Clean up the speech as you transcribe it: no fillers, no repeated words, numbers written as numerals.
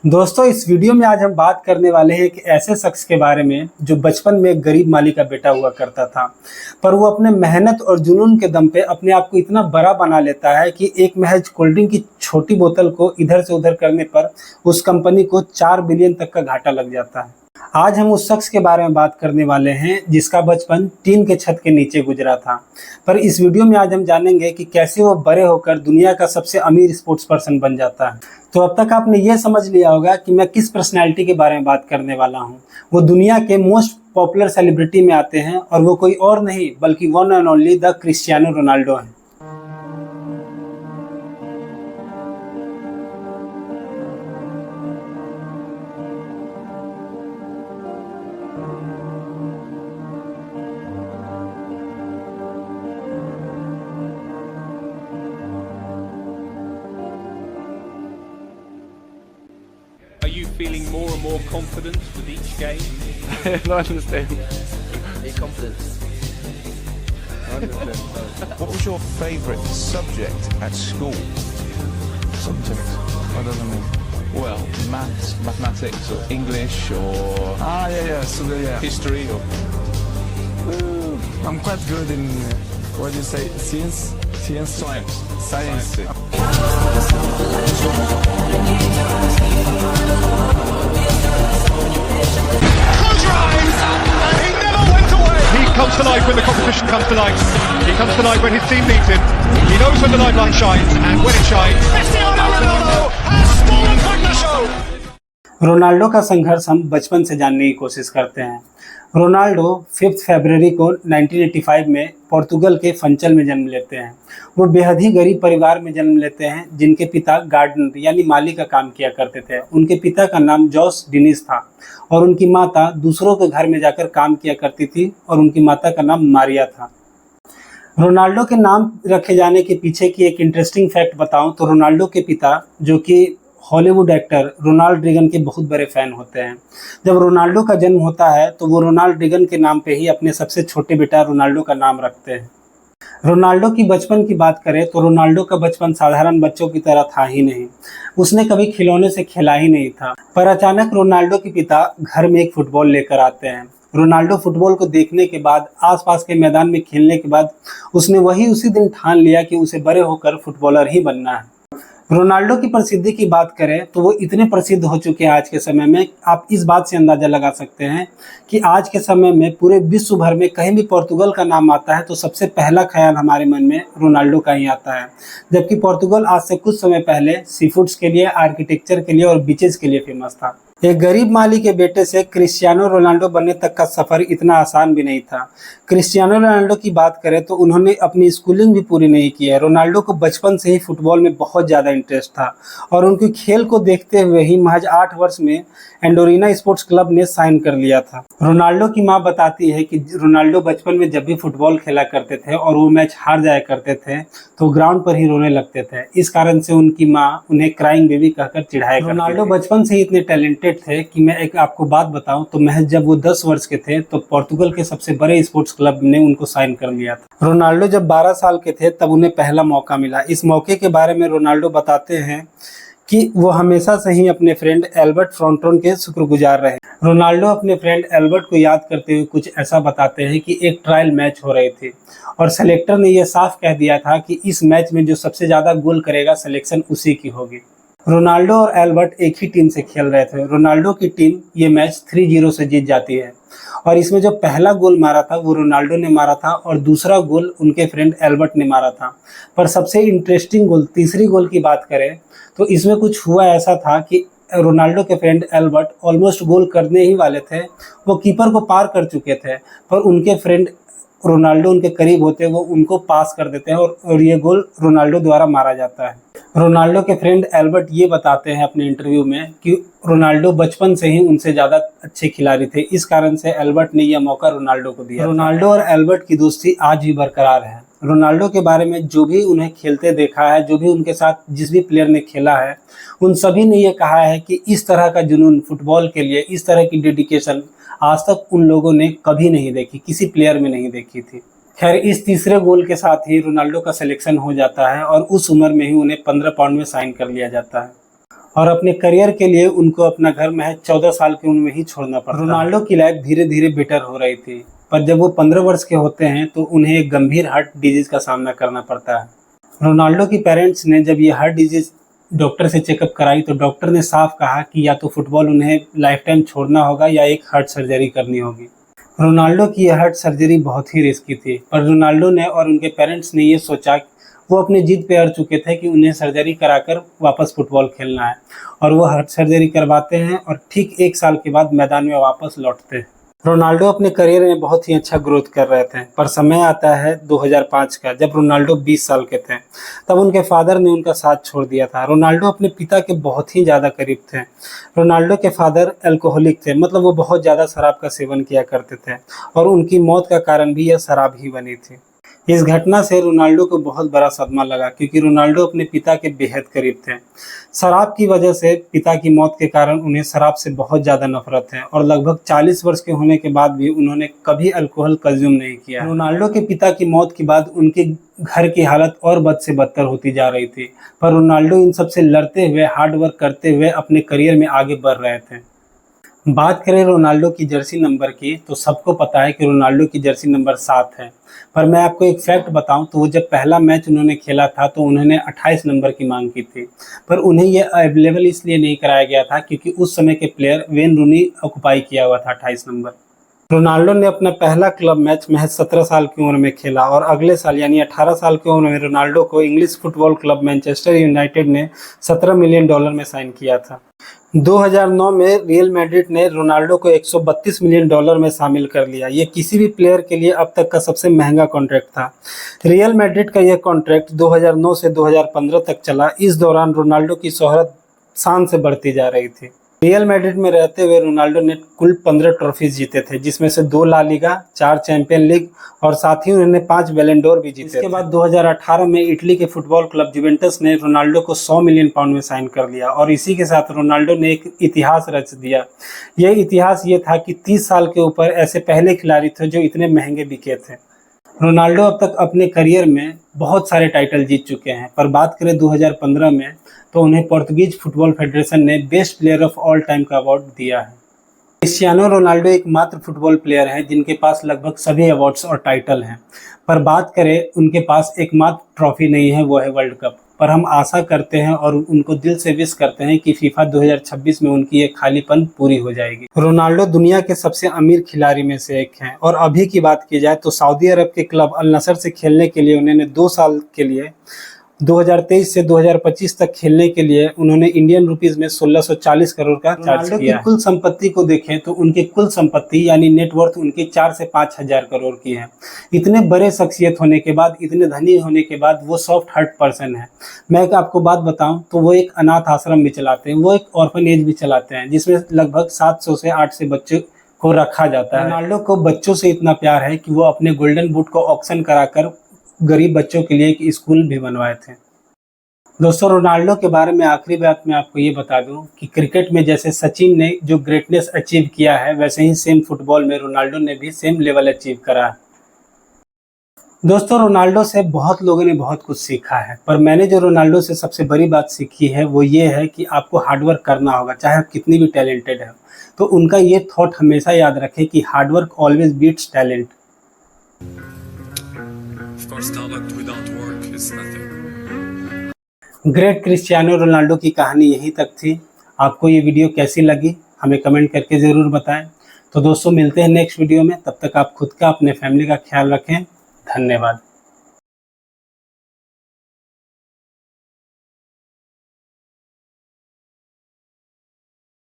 दोस्तों, इस वीडियो में आज हम बात करने वाले हैं एक ऐसे शख्स के बारे में जो बचपन में एक गरीब माली का बेटा हुआ करता था। पर वो अपने मेहनत और जुनून के दम पे अपने आप को इतना बड़ा बना लेता है कि एक महज कोल्ड ड्रिंक की छोटी बोतल को इधर से उधर करने पर उस कंपनी को 4 बिलियन तक का घाटा लग जाता है। आज हम उस शख्स के बारे में बात करने वाले हैं जिसका बचपन टीन के छत के नीचे गुजरा था। पर इस वीडियो में आज हम जानेंगे कि कैसे वो बड़े होकर दुनिया का सबसे अमीर स्पोर्ट्स पर्सन बन जाता है। तो अब तक आपने ये समझ लिया होगा कि मैं किस पर्सनैलिटी के बारे में बात करने वाला हूँ। वो दुनिया के मोस्ट पॉपुलर सेलिब्रिटी में आते हैं और वो कोई और नहीं बल्कि one and only the Cristiano Ronaldo हैं। Are you feeling more and more confident with each game? I don't understand. Be confident. What was your favourite subject at school? Subject. What does it mean? Well, maths, mathematics, or English, or Yeah. So yeah. history, or I'm quite good in what do you say? Science. science. Close your eyes! He never went away! He comes to life when the competition comes to life. He comes to life when his team beats him. He knows when the lifeline shines, and when it shines, Cristiano Ronaldo has stolen back the show! Ronaldo का संघर्ष हम बचपन से जानने की कोशिश करते हैं। रोनाल्डो 5 फरवरी को 1985 में पोर्तुगल के फंचल में जन्म लेते हैं। वो बेहद ही गरीब परिवार में जन्म लेते हैं जिनके पिता गार्डनर यानी माली का काम किया करते थे। उनके पिता का नाम जोस डिनिस था और उनकी माता दूसरों के घर में जाकर काम किया करती थी और उनकी माता का नाम मारिया था। रोनाल्डो के नाम रखे जाने के पीछे की एक इंटरेस्टिंग फैक्ट बताऊं तो रोनाल्डो के पिता जो कि हॉलीवुड एक्टर रोनाल्ड रीगन के बहुत बड़े फैन होते हैं। जब रोनाल्डो का जन्म होता है तो वो रोनाल्ड रीगन के नाम पे ही अपने सबसे छोटे बेटा रोनाल्डो का नाम रखते हैं। रोनाल्डो की बचपन की बात करें तो रोनाल्डो का बचपन साधारण बच्चों की तरह था ही नहीं। उसने कभी खिलौने से खेला ही नहीं था। पर अचानक रोनाल्डो के पिता घर में एक फुटबॉल लेकर आते हैं। रोनाल्डो फुटबॉल को देखने के बाद आसपास के मैदान में खेलने के बाद उसने उसी दिन ठान लिया कि उसे बड़े होकर फुटबॉलर ही बनना है। रोनाल्डो की प्रसिद्धि की बात करें तो वो इतने प्रसिद्ध हो चुके हैं आज के समय में। आप इस बात से अंदाजा लगा सकते हैं कि आज के समय में पूरे विश्व भर में कहीं भी पोर्तुगल का नाम आता है तो सबसे पहला ख्याल हमारे मन में रोनाल्डो का ही आता है। जबकि पोर्तुगल आज से कुछ समय पहले सी फूड्स के लिए, आर्किटेक्चर के लिए और बीचेस के लिए फेमस था। एक गरीब माली के बेटे से क्रिस्टियानो रोनाल्डो बनने तक का सफर इतना आसान भी नहीं था। क्रिस्टियानो रोनाल्डो की बात करें तो उन्होंने अपनी स्कूलिंग भी पूरी नहीं की है। रोनाल्डो को बचपन से ही फुटबॉल में बहुत ज़्यादा इंटरेस्ट था और उनके खेल को देखते हुए ही महज 8 वर्ष में एंडोरिना स्पोर्ट्स क्लब ने साइन कर लिया था। रोनाल्डो की मां बताती है कि रोनाल्डो बचपन में जब भी फुटबॉल खेला करते थे और वो मैच हार जाया करते थे तो ग्राउंड पर ही रोने लगते थे। इस कारण से उनकी मां उन्हें क्राइंग बेबी कहकर चिढ़ाया करती थी। रोनाल्डो बचपन से ही इतने टैलेंटेड थे कि मैं एक आपको बात बताऊं तो महज जब वो 10 वर्ष के थे तो पोर्तुगल के सबसे बड़े स्पोर्ट्स क्लब ने उनको साइन कर लिया था। रोनाल्डो जब 12 साल के थे तब उन्हें पहला मौका मिला। इस मौके के बारे में रोनाल्डो बताते हैं कि वो हमेशा से ही अपने फ्रेंड एल्बर्ट फ्रॉन्टोन के शुक्रगुजार रहे। रोनाल्डो अपने फ्रेंड एल्बर्ट को याद करते हुए कुछ ऐसा बताते हैं कि एक ट्रायल मैच हो रही थी और सेलेक्टर ने यह साफ कह दिया था कि इस मैच में जो सबसे ज़्यादा गोल करेगा सिलेक्शन उसी की होगी। रोनाल्डो और एल्बर्ट एक ही टीम से खेल रहे थे। रोनाल्डो की टीम ये मैच 3-0 से जीत जाती है और इसमें जो पहला गोल मारा था वो रोनाल्डो ने मारा था और दूसरा गोल उनके फ्रेंड एल्बर्ट ने मारा था। पर सबसे इंटरेस्टिंग गोल, तीसरी गोल की बात करें तो इसमें कुछ हुआ ऐसा था कि रोनाल्डो के फ्रेंड एल्बर्ट ऑलमोस्ट गोल करने ही वाले थे। वो कीपर को पार कर चुके थे पर उनके फ्रेंड रोनाल्डो उनके करीब होते वो उनको पास कर देते हैं और ये गोल रोनाल्डो द्वारा मारा जाता है। रोनाल्डो के फ्रेंड एल्बर्ट ये बताते हैं अपने इंटरव्यू में कि रोनाल्डो बचपन से ही उनसे ज़्यादा अच्छे खिलाड़ी थे। इस कारण से एल्बर्ट ने यह मौका रोनाल्डो को दिया। रोनाल्डो और एल्बर्ट की दोस्ती आज भी बरकरार है। रोनाल्डो के बारे में जो भी उन्हें खेलते देखा है, जो भी उनके साथ जिस भी प्लेयर ने खेला है, उन सभी ने ये कहा है कि इस तरह का जुनून फुटबॉल के लिए, इस तरह की डेडिकेशन आज तक उन लोगों ने कभी नहीं देखी, किसी प्लेयर में नहीं देखी थी। खैर, इस तीसरे गोल के साथ ही रोनाल्डो का सिलेक्शन हो जाता है और उस उम्र में ही उन्हें 15 पाउंड में साइन कर लिया जाता है। और अपने करियर के लिए उनको अपना घर महज 14 साल की उम्र में ही छोड़ना पड़ा। रोनाल्डो की लाइफ धीरे धीरे बेटर हो रही थी, पर जब वो 15 वर्ष के होते हैं तो उन्हें एक गंभीर हार्ट डिजीज का सामना करना पड़ता है। रोनाल्डो की पेरेंट्स ने जब ये हार्ट डिजीज डॉक्टर से चेकअप कराई तो डॉक्टर ने साफ कहा कि या तो फुटबॉल उन्हें लाइफ टाइम छोड़ना होगा या एक हार्ट सर्जरी करनी होगी। रोनाल्डो की यह हार्ट सर्जरी बहुत ही रिस्की थी, पर रोनाल्डो ने और उनके पेरेंट्स ने ये सोचा, वो अपनी जिद पे अड़ चुके थे कि उन्हें सर्जरी कराकर वापस फुटबॉल खेलना है, और वो हार्ट सर्जरी करवाते हैं और ठीक 1 साल के बाद मैदान में वापस लौटते हैं। रोनाल्डो अपने करियर में बहुत ही अच्छा ग्रोथ कर रहे थे, पर समय आता है 2005 का, जब रोनाल्डो 20 साल के थे। तब उनके फादर ने उनका साथ छोड़ दिया था। रोनाल्डो अपने पिता के बहुत ही ज़्यादा करीब थे। रोनाल्डो के फादर अल्कोहलिक थे, मतलब वो बहुत ज़्यादा शराब का सेवन किया करते थे, और उनकी मौत का कारण भी यह शराब ही बनी थी। इस घटना से रोनाल्डो को बहुत बड़ा सदमा लगा, क्योंकि रोनाल्डो अपने पिता के बेहद करीब थे। शराब की वजह से पिता की मौत के कारण उन्हें शराब से बहुत ज़्यादा नफरत है, और लगभग 40 वर्ष के होने के बाद भी उन्होंने कभी अल्कोहल कंज्यूम नहीं किया। रोनाल्डो के पिता की मौत के बाद उनके घर की हालत और बद से बदतर होती जा रही थी, पर रोनाल्डो इन सब से लड़ते हुए, हार्ड वर्क करते हुए अपने करियर में आगे बढ़ रहे थे। बात करें रोनाल्डो की जर्सी नंबर की, तो सबको पता है कि रोनाल्डो की जर्सी नंबर 7 है, पर मैं आपको एक फैक्ट बताऊं तो वो जब पहला मैच उन्होंने खेला था तो उन्होंने 28 नंबर की मांग की थी, पर उन्हें यह अवेलेबल इसलिए नहीं कराया गया था क्योंकि उस समय के प्लेयर वेन रूनी ऑक्युपाई किया हुआ था 28 नंबर। रोनाल्डो ने अपना पहला क्लब मैच महज 17 साल की उम्र में खेला, और अगले साल यानी 18 साल की उम्र में रोनाल्डो को English football club Manchester United ने $17 मिलियन में साइन किया था। 2009 में रियल मैड्रिड ने रोनाल्डो को $132 मिलियन में शामिल कर लिया। ये किसी भी प्लेयर के लिए अब तक का सबसे महंगा कॉन्ट्रैक्ट था। रियल मैड्रिड का यह कॉन्ट्रैक्ट 2009 से 2015 तक चला। इस दौरान रोनाल्डो की शोहरत शान से बढ़ती जा रही थी। रियल मैड्रिड में रहते हुए रोनाल्डो ने कुल 15 ट्रॉफीज जीते थे, जिसमें से 2 ला लीगा, 4 चैंपियन लीग, और साथ ही उन्होंने 5 बैलन डोर भी जीते। इसके बाद 2018 में इटली के फुटबॉल क्लब जुवेंटस ने रोनाल्डो को £100 मिलियन में साइन कर लिया, और इसी के साथ रोनाल्डो ने एक इतिहास रच दिया। यह इतिहास ये था कि 30 साल के ऊपर ऐसे पहले खिलाड़ी थे जो इतने महंगे बिके थे। रोनाल्डो अब तक अपने करियर में बहुत सारे टाइटल जीत चुके हैं, पर बात करें 2015 में तो उन्हें पोर्तुगीज फुटबॉल फेडरेशन ने best player of all time का अवार्ड दिया है। क्रिस्टियानो रोनाल्डो एकमात्र फुटबॉल प्लेयर हैं जिनके पास लगभग सभी अवार्ड्स और टाइटल हैं, पर बात करें उनके पास एकमात्र ट्रॉफी नहीं है, वो है वर्ल्ड कप। पर हम आशा करते हैं और उनको दिल से विश करते हैं कि फीफा 2026 में उनकी ये खालीपन पूरी हो जाएगी। रोनाल्डो दुनिया के सबसे अमीर खिलाड़ी में से एक हैं, और अभी की बात की जाए तो सऊदी अरब के क्लब अल नसर से खेलने के लिए उन्होंने 2 साल के लिए 2023 से 2025 तक खेलने के लिए उन्होंने इंडियन रुपीस में 1640 करोड़ का चार्ज किया। कुल संपत्ति को देखें तो उनकी कुल संपत्ति यानी नेटवर्थ उनकी 4 से 5 हजार करोड़ की है। इतने बड़े शख्सियत होने के बाद, इतने धनी होने के बाद वो सॉफ्ट हार्ट पर्सन है। मैं आपको बात बताऊं तो वो एक अनाथ आश्रम भी चलाते हैं, वो एक ऑर्फनेज भी चलाते हैं, जिसमें लगभग 700 से 800 बच्चों को रखा जाता है। रोनाल्डो को बच्चों से इतना प्यार है कि वो अपने गोल्डन बूट को ऑक्शन कराकर गरीब बच्चों के लिए एक स्कूल भी बनवाए थे। दोस्तों, रोनाल्डो के बारे में आखिरी बात मैं आपको ये बता दूं कि क्रिकेट में जैसे सचिन ने जो ग्रेटनेस अचीव किया है, वैसे ही सेम फुटबॉल में रोनाल्डो ने भी सेम लेवल अचीव करा है। दोस्तों, रोनाल्डो से बहुत लोगों ने बहुत कुछ सीखा है, पर मैंने जो रोनाल्डो से सबसे बड़ी बात सीखी है वो ये है कि आपको हार्डवर्क करना होगा, चाहे आप कितनी भी टैलेंटेड है। तो उनका ये थॉट हमेशा याद रखें कि hard work always beats talent. Great Cristiano Ronaldo की कहानी यहीं तक थी। आपको ये वीडियो कैसी लगी हमें कमेंट करके ज़रूर बताएं। तो दोस्तों, मिलते हैं नेक्स्ट वीडियो में। तब तक आप खुद का, अपने फैमिली का ख्याल रखें। धन्यवाद।